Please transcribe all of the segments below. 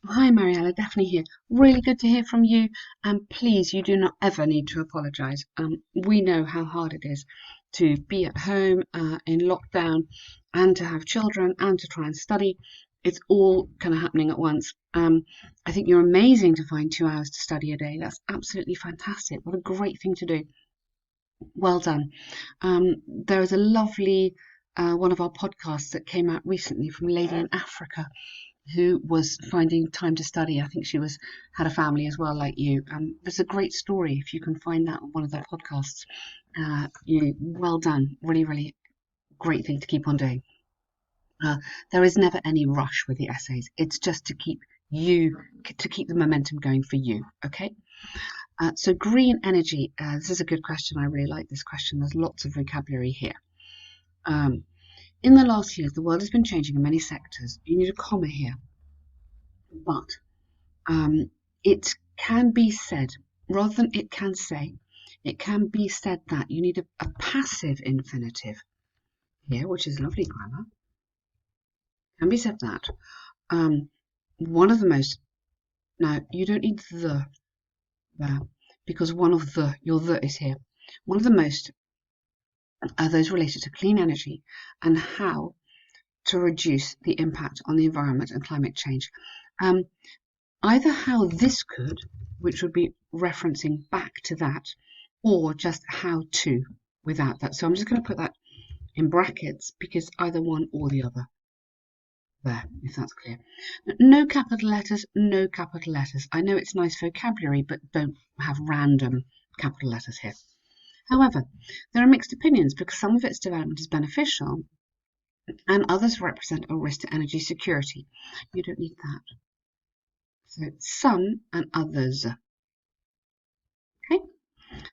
Hi, Mariale, Daphne here. Really good to hear from you. And please, you do not ever need to apologise. We know how hard it is to be at home in lockdown and to have children and to try and study. It's all kind of happening at once. I think you're amazing to find 2 hours to study a day. That's absolutely fantastic. What a great thing to do. Well done. There is a lovely one of our podcasts that came out recently from a lady in Africa who was finding time to study. I think she was had a family as well, like you. It's a great story if you can find that on one of their podcasts. Well done. Really, really great thing to keep on doing. There is never any rush with the essays. It's just to keep the momentum going for you. Okay. So green energy. This is a good question. I really like this question. There's lots of vocabulary here. Um, in the last years, the world has been changing in many sectors. You need a comma here, but it can be said, rather than it can say, it can be said that you need a passive infinitive here, which is lovely grammar. Can be said that. One of the most, now you don't need the there, because one of your the is here. One of the most are those related to clean energy and how to reduce the impact on the environment and climate change. Either how this could, which would be referencing back to that, or just how to without that. So I'm just going to put that in brackets because either one or the other. There, if that's clear. No capital letters, no capital letters. I know it's nice vocabulary, but don't have random capital letters here. However, there are mixed opinions because some of its development is beneficial and others represent a risk to energy security. You don't need that. So some and others. Okay.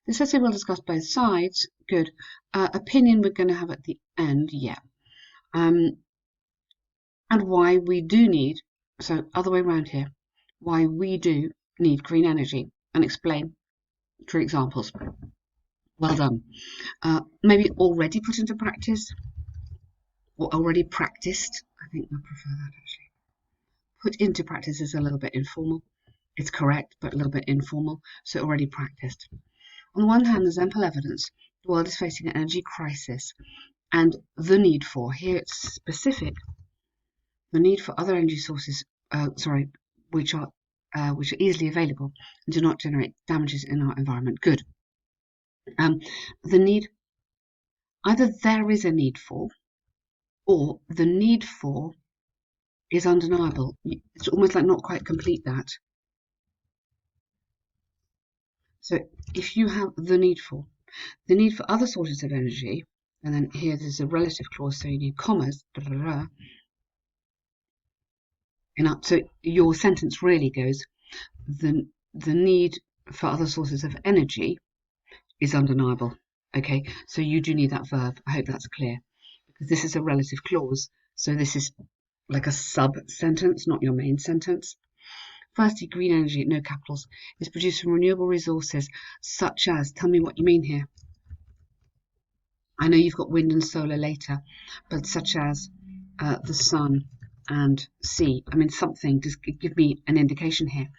This essay will discuss both sides. Good. Opinion we're going to have at the end. Yeah. And why we do need, so other way around here, why we do need green energy and explain through examples. Well done. Maybe already put into practice or already practiced. I think I prefer that actually. Put into practice is a little bit informal. It's correct, but a little bit informal. So already practiced. On the one hand, there's ample evidence the world is facing an energy crisis and the need for, here it's specific, the need for other energy sources, which are easily available and do not generate damages in our environment. Good. The need, either there is a need for, or the need for is undeniable. It's almost like not quite complete that. So if you have the need for other sources of energy, and then here there's a relative clause, so you need commas, so your sentence really goes, the need for other sources of energy is undeniable. Okay, so you do need that verb. I hope that's clear. Because this is a relative clause, so this is like a sub-sentence, not your main sentence. Firstly, green energy, no capitals, is produced from renewable resources such as, tell me what you mean here. I know you've got wind and solar later, but such as the sun and sea. I mean, something, just give me an indication here,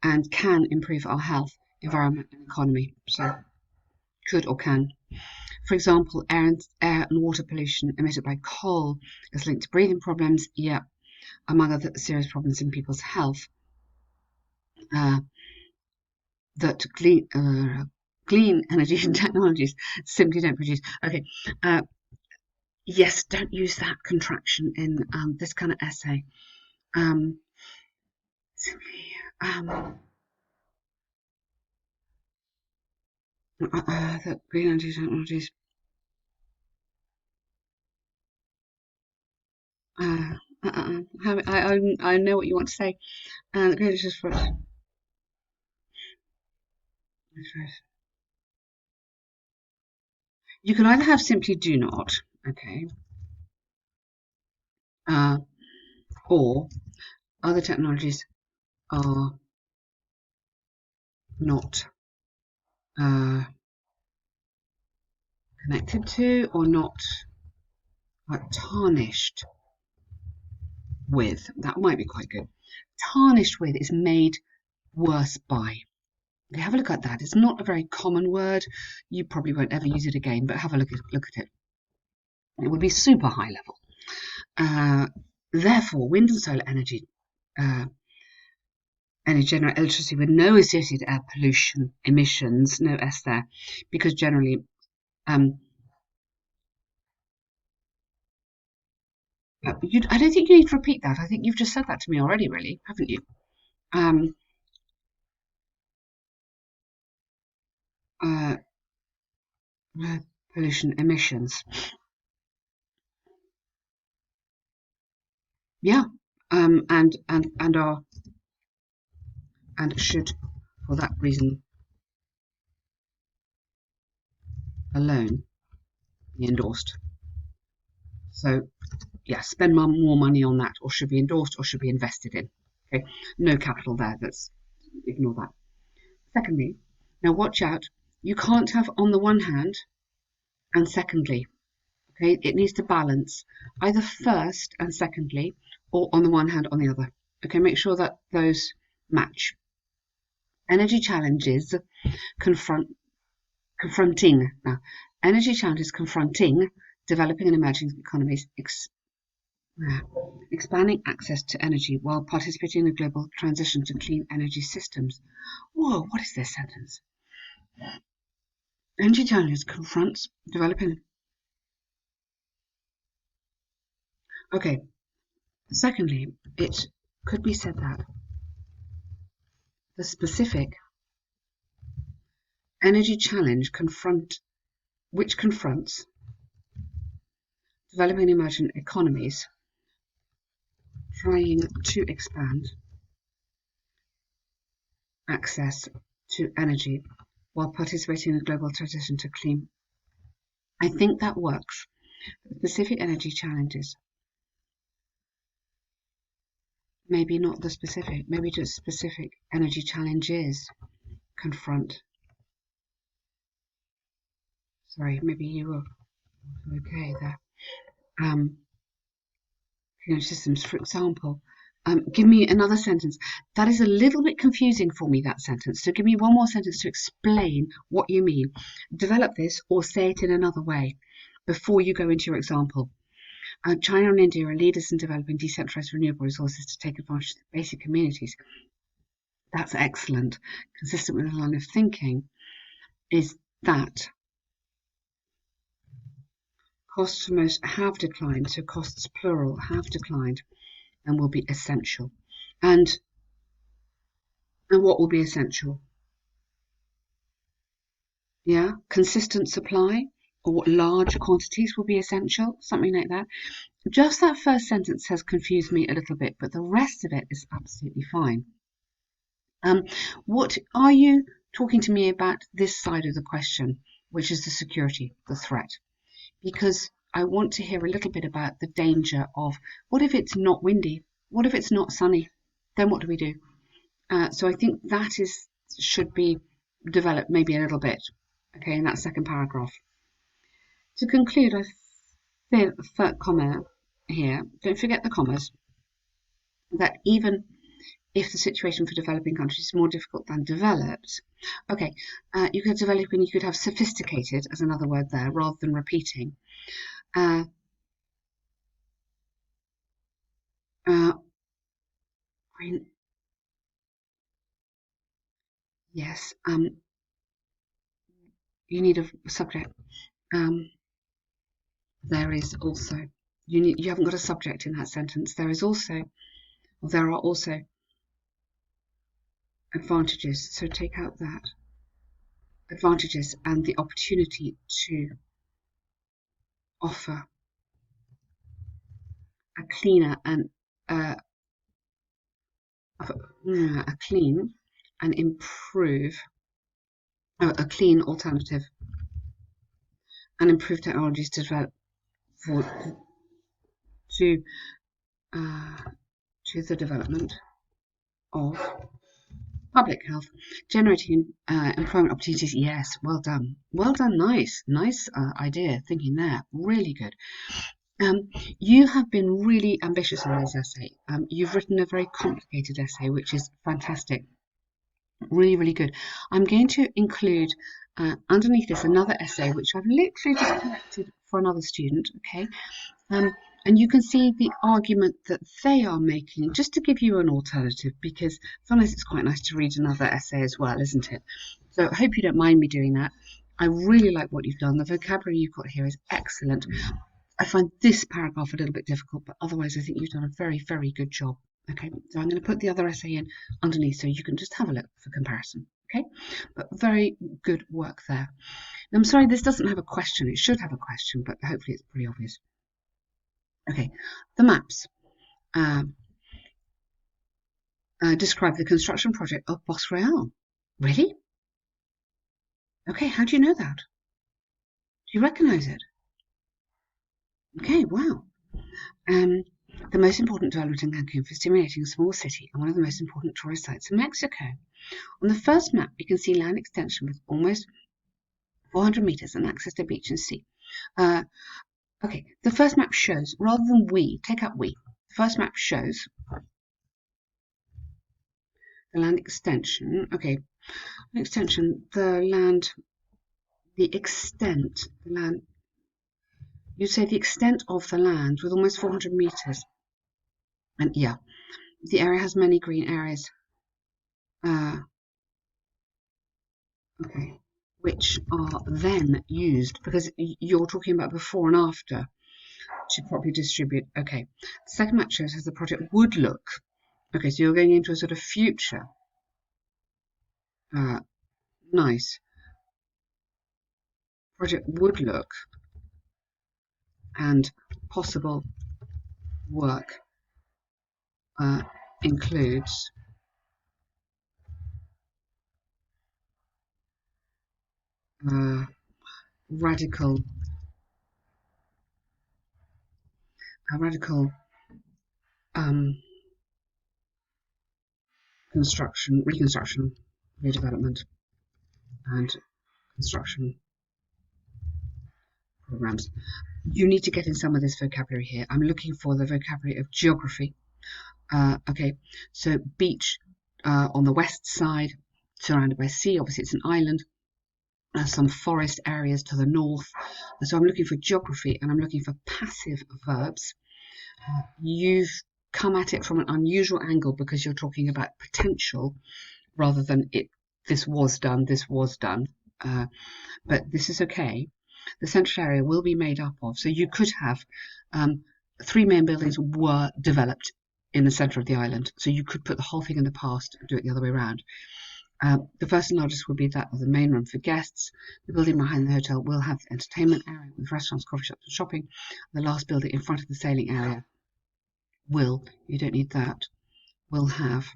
and can improve our health, environment, and economy. So, could or can. For example, air and water pollution emitted by coal is linked to breathing problems, yeah, among other serious problems in people's health. That clean energy technologies simply don't produce. Okay, yes, don't use that contraction in this kind of essay. Simply, that green energy technologies. I know what you want to say. The green energy for you can either have simply do not, okay, or other technologies are not connected to or not tarnished with. That might be quite good. tarnished with is made worse by. Okay, have a look at that. It's not a very common word. You probably won't ever use it again, but have a look at it. It would be super high level. Therefore, wind and solar energy generate electricity with no associated air pollution emissions, no S there, because generally I don't think you need to repeat that. I think you've just said that to me already, really, haven't you? Pollution emissions. Yeah, and should, for that reason alone, be endorsed. So, yeah, spend more money on that, or should be endorsed, or should be invested in. Okay, no capital there. Let's ignore that. Secondly, now watch out. You can't have on the one hand and secondly. Okay, it needs to balance either first and secondly, or on the one hand, on the other. Okay, make sure that those match. Energy challenges confronting developing and emerging economies, expanding access to energy while participating in the global transition to clean energy systems. Whoa, what is this sentence? Energy challenges confronts developing. Okay. Secondly, it could be said that the specific energy challenge which confronts developing and emerging economies trying to expand access to energy while participating in the global transition to clean. I think that works. Specific energy challenges. Maybe not the specific, maybe just specific energy challenges confront. Sorry, maybe you were okay there. Systems, for example. Give me another sentence. That is a little bit confusing for me, that sentence. So give me one more sentence to explain what you mean. Develop this or say it in another way before you go into your example. China and India are leaders in developing decentralized renewable resources to take advantage of the basic communities. That's excellent. Consistent with the line of thinking is that costs for most have declined, so costs plural have declined and will be essential. And what will be essential? Yeah, consistent supply or large quantities will be essential, something like that. Just that first sentence has confused me a little bit, but the rest of it is absolutely fine. What are you talking to me about this side of the question, which is the security, the threat? Because I want to hear a little bit about the danger of what if it's not windy? What if it's not sunny? Then what do we do? So I think that should be developed maybe a little bit, okay, in that second paragraph. To conclude, I feel third comma here, don't forget the commas, that even if the situation for developing countries is more difficult than developed, okay, you could develop and you could have sophisticated as another word there rather than repeating. Yes, you need a subject. There is also, you haven't got a subject in that sentence. There are also advantages. So take out that. Advantages and the opportunity to offer a cleaner and a clean and improve a clean alternative and improve technologies to develop to the development of public health, generating employment opportunities. Yes, well done, nice idea thinking there, really good. You have been really ambitious in this essay. You've written a very complicated essay, which is fantastic. Really, really good. I'm going to include underneath this another essay, which I've literally just corrected for another student, okay? Um, and you can see the argument that they are making, just to give you an alternative, because sometimes it's quite nice to read another essay as well, isn't it? So I hope you don't mind me doing that. I really like what you've done. The vocabulary you've got here is excellent. I find this paragraph a little bit difficult, but otherwise I think you've done a very, very good job. Okay, so I'm going to put the other essay in underneath so you can just have a look for comparison. Okay, but very good work there. Now, I'm sorry this doesn't have a question. It should have a question, but hopefully it's pretty obvious. Okay, the maps describe the construction project of Bos Real. Really? Okay, how do you know that? Do you recognise it? Okay, wow. The most important development in Cancun for stimulating a small city and one of the most important tourist sites in Mexico. On the first map, you can see land extension with almost 400 meters and access to beach and sea. Okay, the first map shows, rather than we, take out we. The first map shows the land extension. Okay, extension, the land, the extent, the land. You say the extent of the land with almost 400 meters. And yeah, the area has many green areas. Okay, which are then used, because you're talking about before and after, to properly distribute. Okay, the second map shows how the project would look. Okay, so you're going into a sort of future. Nice. Project would look and possible work includes radical construction, reconstruction, redevelopment, and construction programs. You need to get in some of this vocabulary here. I'm looking for the vocabulary of geography. Okay, so beach on the west side, surrounded by sea. Obviously, it's an island. Some forest areas to the north. So I'm looking for geography and I'm looking for passive verbs. You've come at it from an unusual angle because you're talking about potential rather than it. This was done. This was done. But this is okay. The central area will be made up of. So you could have 3 main buildings were developed in the centre of the island. So you could put the whole thing in the past and do it the other way around. The first and largest will be that of the main room for guests. The building behind the hotel will have the entertainment area with restaurants, coffee shops and shopping. The last building in front of the sailing area will, you don't need that, will have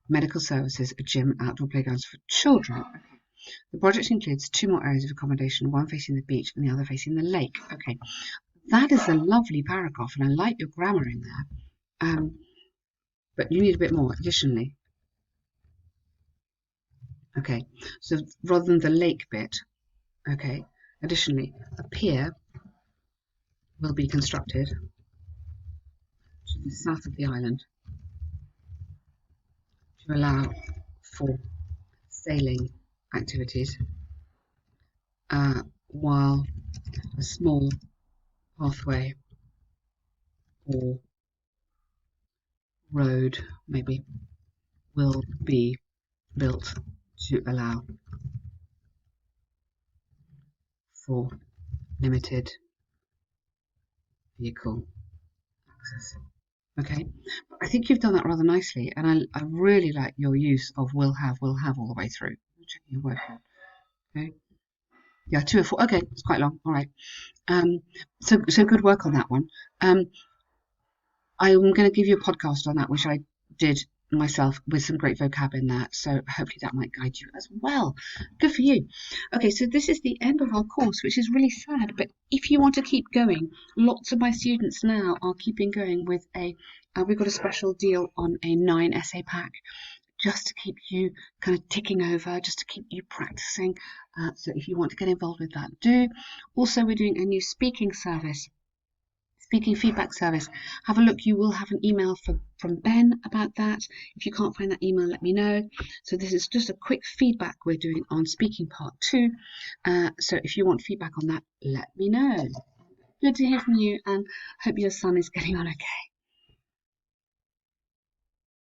medical services, a gym and outdoor playgrounds for children. Okay. The project includes 2 more areas of accommodation, one facing the beach and the other facing the lake. Okay, that is a lovely paragraph and I like your grammar in there. But you need a bit more additionally. Okay, so rather than the lake bit, okay, additionally, a pier will be constructed to the south of the island to allow for sailing activities, while a small pathway or road maybe will be built to allow for limited vehicle access. Okay, but I think you've done that rather nicely, and I really like your use of will have all the way through. Checking your work out. Okay, yeah, 2 or 4. Okay, it's quite long. All right. So good work on that one. I'm going to give you a podcast on that, which I did myself with some great vocab in that. So hopefully that might guide you as well. Good for you. Okay, so this is the end of our course, which is really sad. But if you want to keep going, lots of my students now are keeping going with we've got a special deal on a 9 essay pack, just to keep you kind of ticking over, just to keep you practicing. So if you want to get involved with that, do. Also, we're doing a new speaking speaking feedback service. Have a look. You will have an email from Ben about that. If you can't find that email, let me know. So this is just a quick feedback we're doing on speaking part 2. So if you want feedback on that, let me know. Good to hear from you, and hope your son is getting on okay.